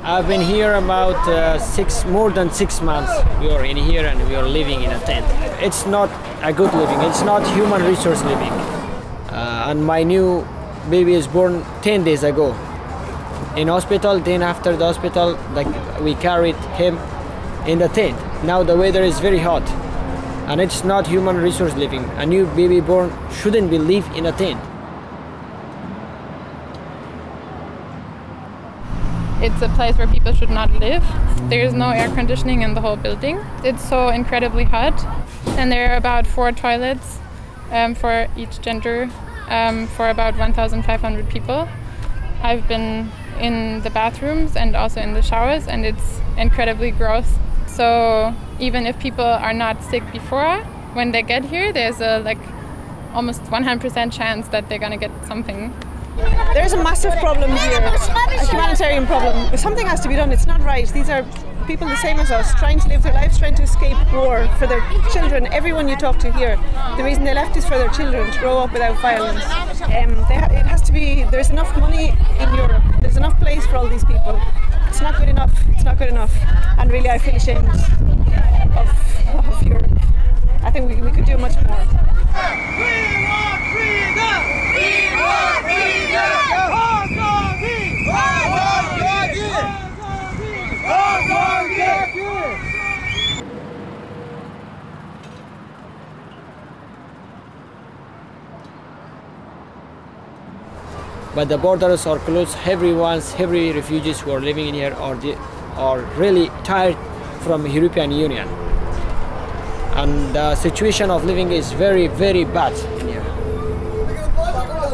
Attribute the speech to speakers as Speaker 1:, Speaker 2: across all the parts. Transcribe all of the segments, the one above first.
Speaker 1: I've been here about more than 6 months. We are in here and we are living in a tent. It's not a good living. It's not human resource living. And my new baby is born 10 days ago in hospital. Then after the hospital, like, we carried him in the tent. Now the weather is very hot and it's not human resource living. A new baby born shouldn't be live in a tent.
Speaker 2: It's a place where people should not live. There is no air conditioning in the whole building. It's so incredibly hot. And there are about 4 toilets for each gender for about 1,500 people. I've been in the bathrooms and also in the showers, and it's incredibly gross. So even if people are not sick before, when they get here, there's a almost 100% chance that they're gonna get something.
Speaker 3: There's a massive problem here, a humanitarian problem. Something has to be done. It's not right. These are people the same as us, trying to live their lives, trying to escape war for their children. Everyone you talk to here, the reason they left is for their children to grow up without violence. It has to be. There's enough money in Europe. There's enough place for all these people. It's not good enough. It's not good enough. And really, I feel ashamed of Europe. I think we could do much more.
Speaker 1: But the borders are closed. Every refugees who are living in here are really tired from European Union. And the situation of living is very, very bad in here.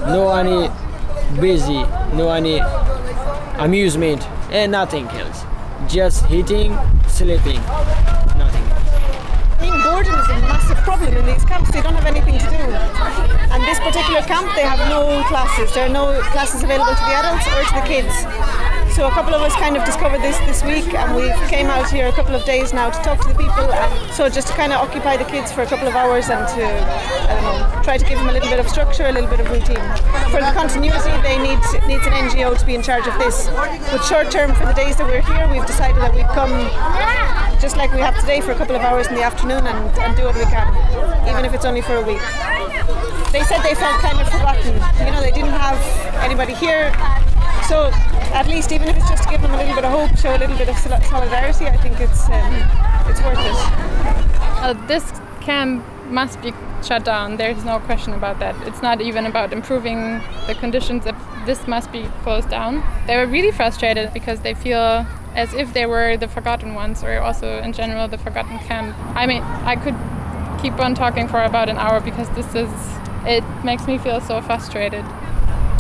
Speaker 1: No any busy, no any amusement, and nothing else. Just eating, sleeping, nothing else.
Speaker 3: I mean, boredom is a massive problem in these camps. They don't have anything to do. And this particular camp, they have no classes. There are no classes available to the adults or to the kids. So a couple of us kind of discovered this week, and we came out here a couple of days now to talk to the people. So just to kind of occupy the kids for a couple of hours and to, I don't know, try to give them a little bit of structure, a little bit of routine. For the continuity, they needs an NGO to be in charge of this. But short term, for the days that we're here, we've decided that we'd come just like we have today for a couple of hours in the afternoon and do what we can, even if it's only for a week. They said they felt kind of forgotten. You know, they didn't have anybody here. So at least, even if it's just to give them a little bit of hope, show a little bit of solidarity, I think it's worth it.
Speaker 2: This camp must be shut down. There's no question about that. It's not even about improving the conditions. This must be closed down. They were really frustrated because they feel as if they were the forgotten ones, or also in general the forgotten camp. I mean, I could keep on talking for about an hour because it makes me feel so frustrated.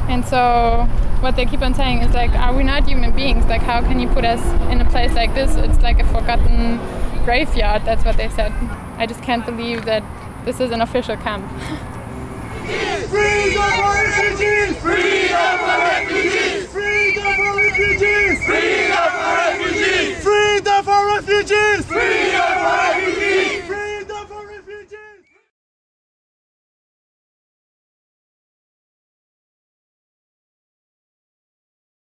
Speaker 2: And so what they keep on saying is like, are we not human beings? Like, how can you put us in a place like this? It's like a forgotten graveyard, that's what they said. I just can't believe that this is an official camp.
Speaker 4: Free the refugees! Free!